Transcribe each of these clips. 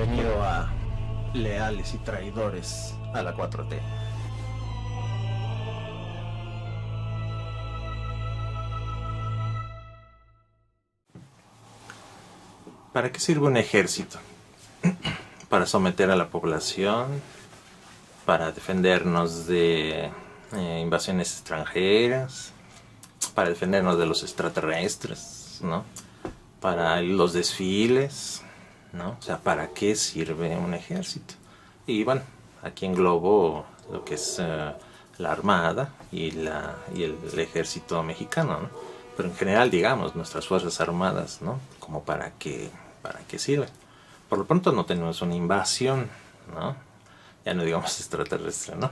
Bienvenido a Leales y Traidores a la 4T. ¿Para qué sirve un ejército? Para someter a la población, para defendernos de invasiones extranjeras, para defendernos de los extraterrestres, ¿no? Para los desfiles, ¿no? O sea, ¿para qué sirve un ejército? Y bueno, aquí englobo lo que es la Armada y el ejército mexicano, ¿no? Pero en general, digamos, nuestras fuerzas armadas, ¿no? Como para qué sirven. Por lo pronto no tenemos una invasión, ¿no? Ya no digamos extraterrestre, ¿no?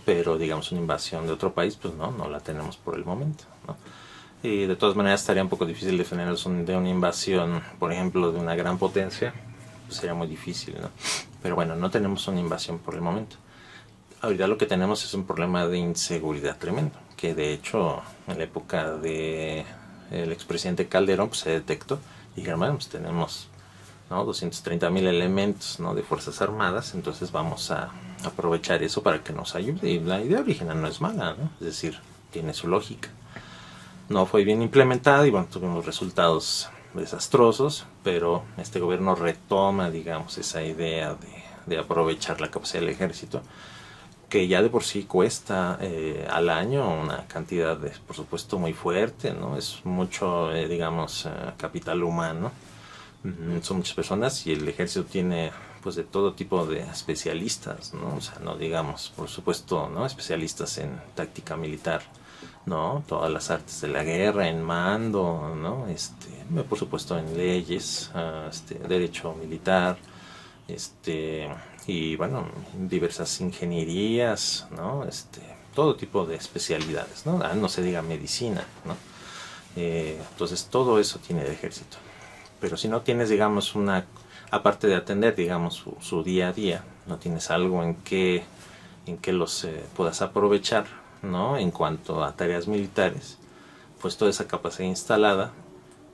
Pero digamos una invasión de otro país, pues no la tenemos por el momento, ¿no? Y de todas maneras estaría un poco difícil defendernos de una invasión, por ejemplo, de una gran potencia, pues sería muy difícil, ¿no? Pero bueno, no tenemos una invasión por el momento. Ahorita lo que tenemos es un problema de inseguridad tremendo, que de hecho en la época de el expresidente Calderón pues, se detectó y dijeron, bueno, pues tenemos, ¿no? 230,000 elementos, ¿no? de Fuerzas Armadas, entonces vamos a aprovechar eso para que nos ayude. Y la idea original no es mala, ¿no? Es decir, tiene su lógica. No fue bien implementada y bueno, tuvimos resultados desastrosos, pero este gobierno retoma, digamos, esa idea de aprovechar la capacidad del ejército, que ya de por sí cuesta al año una cantidad de, por supuesto, muy fuerte, ¿no? Es mucho, digamos, capital humano. Son muchas personas y el ejército tiene pues de todo tipo de especialistas, ¿no? O sea, no digamos, por supuesto, ¿no? Especialistas en táctica militar, ¿no? Todas las artes de la guerra, en mando, ¿no? Por supuesto en leyes, derecho militar, y bueno, diversas ingenierías, ¿no? Todo tipo de especialidades, ¿no? No se diga medicina, ¿no? Entonces todo eso tiene el ejército. Pero si no tienes, digamos, aparte de atender, digamos, su día a día, no tienes algo en que los puedas aprovechar, ¿no? En cuanto a tareas militares, pues toda esa capacidad instalada,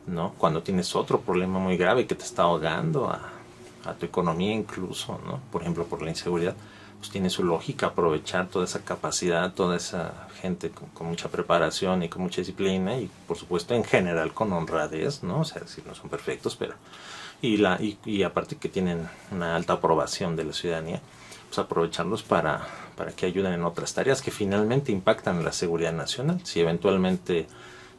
¿no? Cuando tienes otro problema muy grave que te está ahogando a tu economía incluso, ¿no? Por ejemplo, por la inseguridad, pues tiene su lógica aprovechar toda esa capacidad, toda esa gente con mucha preparación y con mucha disciplina y por supuesto en general con honradez, ¿no? O sea, si no son perfectos, pero y aparte que tienen una alta aprobación de la ciudadanía, pues aprovecharlos para que ayuden en otras tareas que finalmente impactan en la seguridad nacional. Si eventualmente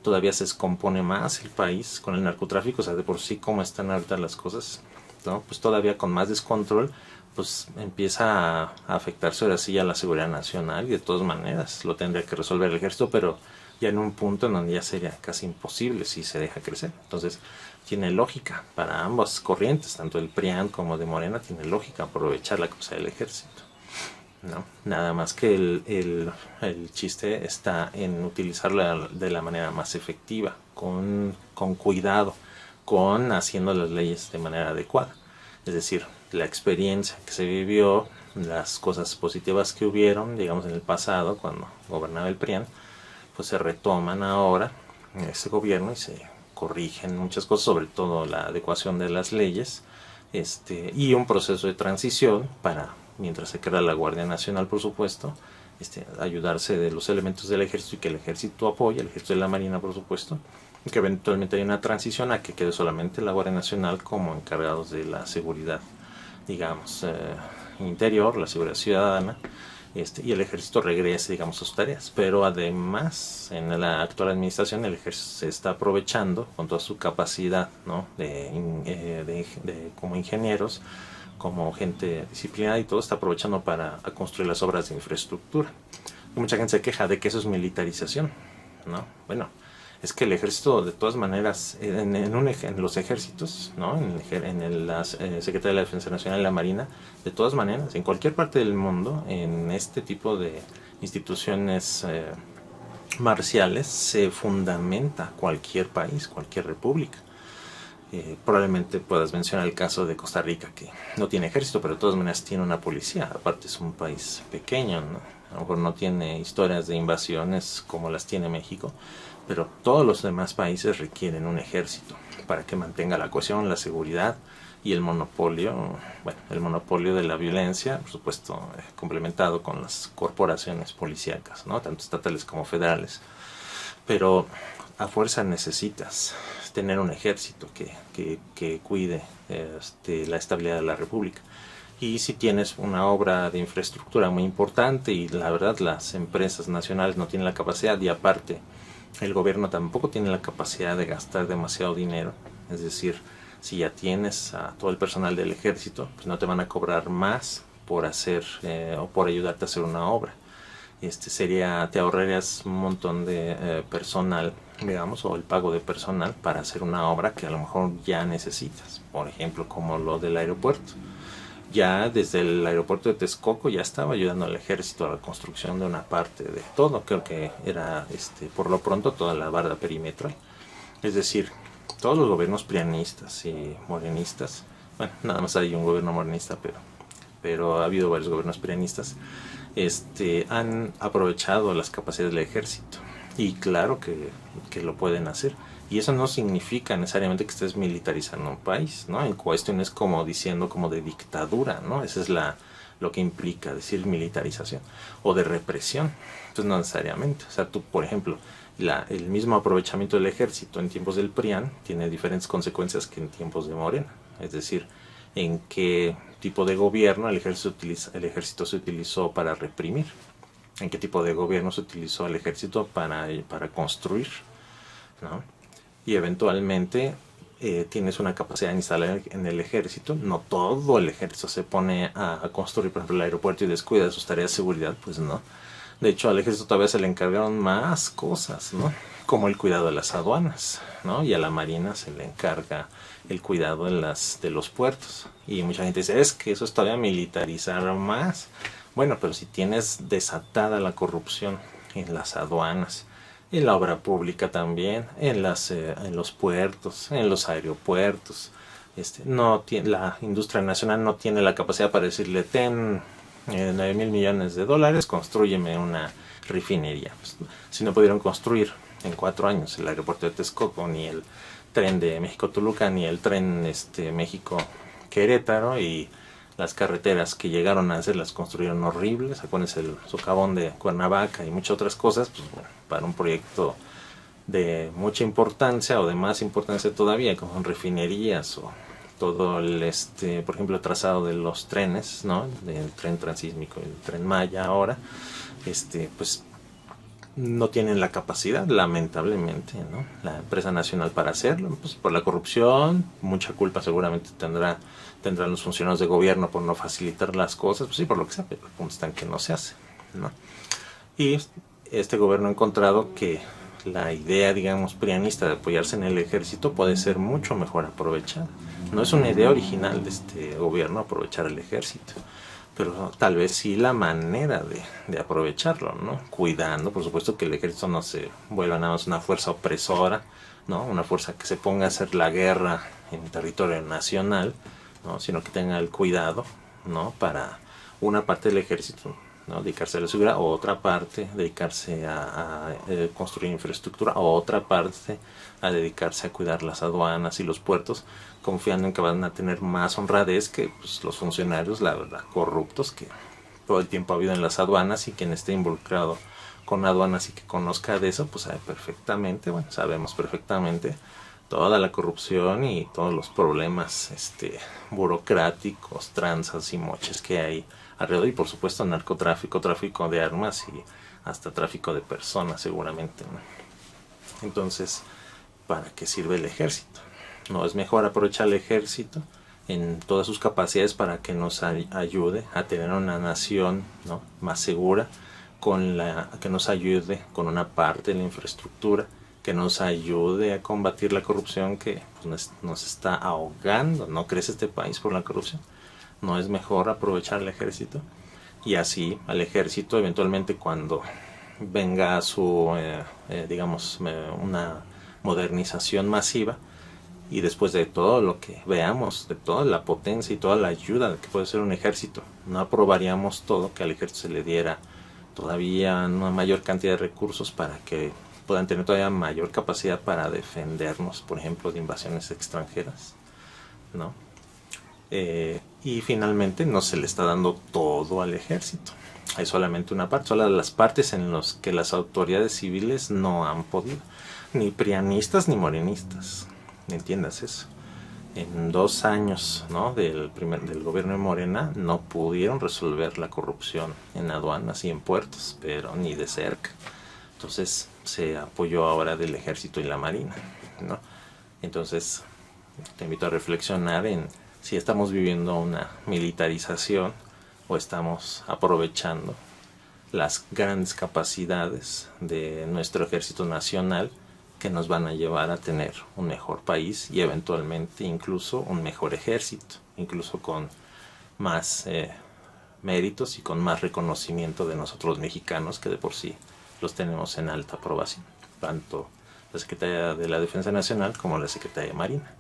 todavía se descompone más el país con el narcotráfico, o sea, de por sí como están ahorita las cosas, ¿no? Pues todavía con más descontrol, pues empieza a afectarse ahora sí a la seguridad nacional y de todas maneras lo tendría que resolver el ejército, pero ya en un punto en donde ya sería casi imposible si se deja crecer. Entonces tiene lógica para ambas corrientes, tanto el PRIAN como de Morena, tiene lógica aprovechar la capacidad del ejército, ¿no? Nada más que el chiste está en utilizarla de la manera más efectiva, con cuidado, con haciendo las leyes de manera adecuada. Es decir, la experiencia que se vivió, las cosas positivas que hubieron, digamos, en el pasado, cuando gobernaba el PRIAN, pues se retoman ahora en este gobierno y se corrigen muchas cosas, sobre todo la adecuación de las leyes, y un proceso de transición para, mientras se crea la Guardia Nacional, por supuesto, ayudarse de los elementos del ejército y que el ejército apoye, el ejército de la Marina, por supuesto, y que eventualmente haya una transición a que quede solamente la Guardia Nacional como encargados de la seguridad, digamos, interior, la seguridad ciudadana, y el ejército regrese, digamos, a sus tareas. Pero además, en la actual administración, el ejército se está aprovechando con toda su capacidad, ¿no? Como ingenieros, como gente disciplinada y todo, está aprovechando para construir las obras de infraestructura. Y mucha gente se queja de que eso es militarización, ¿no? Bueno, es que el ejército, de todas maneras, en los ejércitos, ¿no? En la Secretaría de la Defensa Nacional y la Marina, de todas maneras, en cualquier parte del mundo, en este tipo de instituciones marciales, se fundamenta cualquier país, cualquier república. Probablemente puedas mencionar el caso de Costa Rica, que no tiene ejército, pero de todas maneras tiene una policía. Aparte es un país pequeño, ¿no? A lo mejor no tiene historias de invasiones como las tiene México, pero todos los demás países requieren un ejército para que mantenga la cohesión, la seguridad, y el monopolio, bueno, el monopolio de la violencia, por supuesto, complementado con las corporaciones policíacas, ¿no? Tanto estatales como federales. Pero a fuerza necesitas tener un ejército que cuide la estabilidad de la república. Y si tienes una obra de infraestructura muy importante y la verdad las empresas nacionales no tienen la capacidad, y aparte el gobierno tampoco tiene la capacidad de gastar demasiado dinero, es decir, si ya tienes a todo el personal del ejército, pues no te van a cobrar más por hacer o por ayudarte a hacer una obra. Te ahorrarías un montón de personal, digamos, o el pago de personal para hacer una obra que a lo mejor ya necesitas, por ejemplo, como lo del aeropuerto. Ya desde el aeropuerto de Texcoco ya estaba ayudando al ejército a la construcción de una parte de todo, creo que era por lo pronto toda la barda perimetral. Es decir, todos los gobiernos prianistas y morenistas, bueno, nada más hay un gobierno morenista, pero ha habido varios gobiernos prianistas, han aprovechado las capacidades del ejército. Y claro que lo pueden hacer. Y eso no significa necesariamente que estés militarizando un país, ¿no? En cuestiones como diciendo como de dictadura, ¿no? Eso es lo que implica decir militarización o de represión. Entonces no necesariamente. O sea, tú, por ejemplo, el mismo aprovechamiento del ejército en tiempos del PRIAN tiene diferentes consecuencias que en tiempos de Morena. Es decir, en qué tipo de gobierno el ejército se utilizó para reprimir, en qué tipo de gobierno se utilizó el ejército para construir, ¿no? Y eventualmente tienes una capacidad instalada en el ejército. No todo el ejército se pone a construir, por ejemplo, el aeropuerto y descuida sus tareas de seguridad, pues no. De hecho, al ejército todavía se le encargaron más cosas, ¿no? Como el cuidado de las aduanas, ¿no? Y a la marina se le encarga el cuidado de los puertos. Y mucha gente dice, es que eso es todavía militarizar más. Bueno, pero si tienes desatada la corrupción en las aduanas, en la obra pública también, en los puertos, en los aeropuertos, la industria nacional no tiene la capacidad para decirle, ten 9,000 millones de dólares, construyeme una refinería. Pues, si no pudieron construir en 4 años el aeropuerto de Texcoco, ni el tren de México-Toluca, ni el tren México-Querétaro, y las carreteras que llegaron a hacer las construyeron horribles. Acuérdense el socavón de Cuernavaca y muchas otras cosas, pues bueno, para un proyecto de mucha importancia o de más importancia todavía, como refinerías o todo por ejemplo, el trazado de los trenes, ¿no? Del tren transísmico y el tren Maya ahora, pues no tienen la capacidad, lamentablemente, ¿no? La empresa nacional para hacerlo, pues por la corrupción, mucha culpa seguramente tendrán los funcionarios de gobierno por no facilitar las cosas, pues sí, por lo que sea, pero constan que no se hace, ¿no? Y este gobierno ha encontrado que la idea, digamos, prianista de apoyarse en el ejército puede ser mucho mejor aprovechada. No es una idea original de este gobierno aprovechar el ejército, pero tal vez sí la manera de aprovecharlo, ¿no? Cuidando, por supuesto, que el ejército no se vuelva nada más una fuerza opresora, ¿no? Una fuerza que se ponga a hacer la guerra en territorio nacional, ¿no? Sino que tenga el cuidado, ¿no? Para una parte del ejército, ¿no? Dedicarse a la seguridad, o otra parte dedicarse a construir infraestructura, o otra parte a dedicarse a cuidar las aduanas y los puertos, confiando en que van a tener más honradez que pues, los funcionarios, la verdad, corruptos que todo el tiempo ha habido en las aduanas, y quien esté involucrado con aduanas y que conozca de eso, pues sabe perfectamente, bueno, sabemos perfectamente toda la corrupción y todos los problemas burocráticos, tranzas y moches que hay alrededor, y por supuesto narcotráfico, tráfico de armas y hasta tráfico de personas seguramente, ¿no? Entonces, ¿para qué sirve el ejército? No es mejor aprovechar el ejército en todas sus capacidades para que nos ayude a tener una nación, ¿no? Más segura, que nos ayude con una parte de la infraestructura, que nos ayude a combatir la corrupción que pues, nos está ahogando. ¿No crece este país por la corrupción? ¿No es mejor aprovechar el ejército? Y así al ejército eventualmente, cuando venga una modernización masiva, y después de todo lo que veamos, de toda la potencia y toda la ayuda que puede ser un ejército, no aprobaríamos todo que al ejército se le diera todavía una mayor cantidad de recursos para que puedan tener todavía mayor capacidad para defendernos, por ejemplo, de invasiones extranjeras, ¿no? Y finalmente no se le está dando todo al ejército. Hay solamente una parte, solo las partes en las que las autoridades civiles no han podido. Ni prianistas ni morenistas. ¿Entiendas eso? En 2 años, ¿no?, del gobierno de Morena no pudieron resolver la corrupción en aduanas y en puertos, pero ni de cerca. Entonces se apoyó ahora del ejército y la marina, ¿no? Entonces te invito a reflexionar en si estamos viviendo una militarización o estamos aprovechando las grandes capacidades de nuestro ejército nacional que nos van a llevar a tener un mejor país y eventualmente incluso un mejor ejército, incluso con más méritos y con más reconocimiento de nosotros mexicanos, que de por sí los tenemos en alta aprobación, tanto la Secretaría de la Defensa Nacional como la Secretaría de Marina.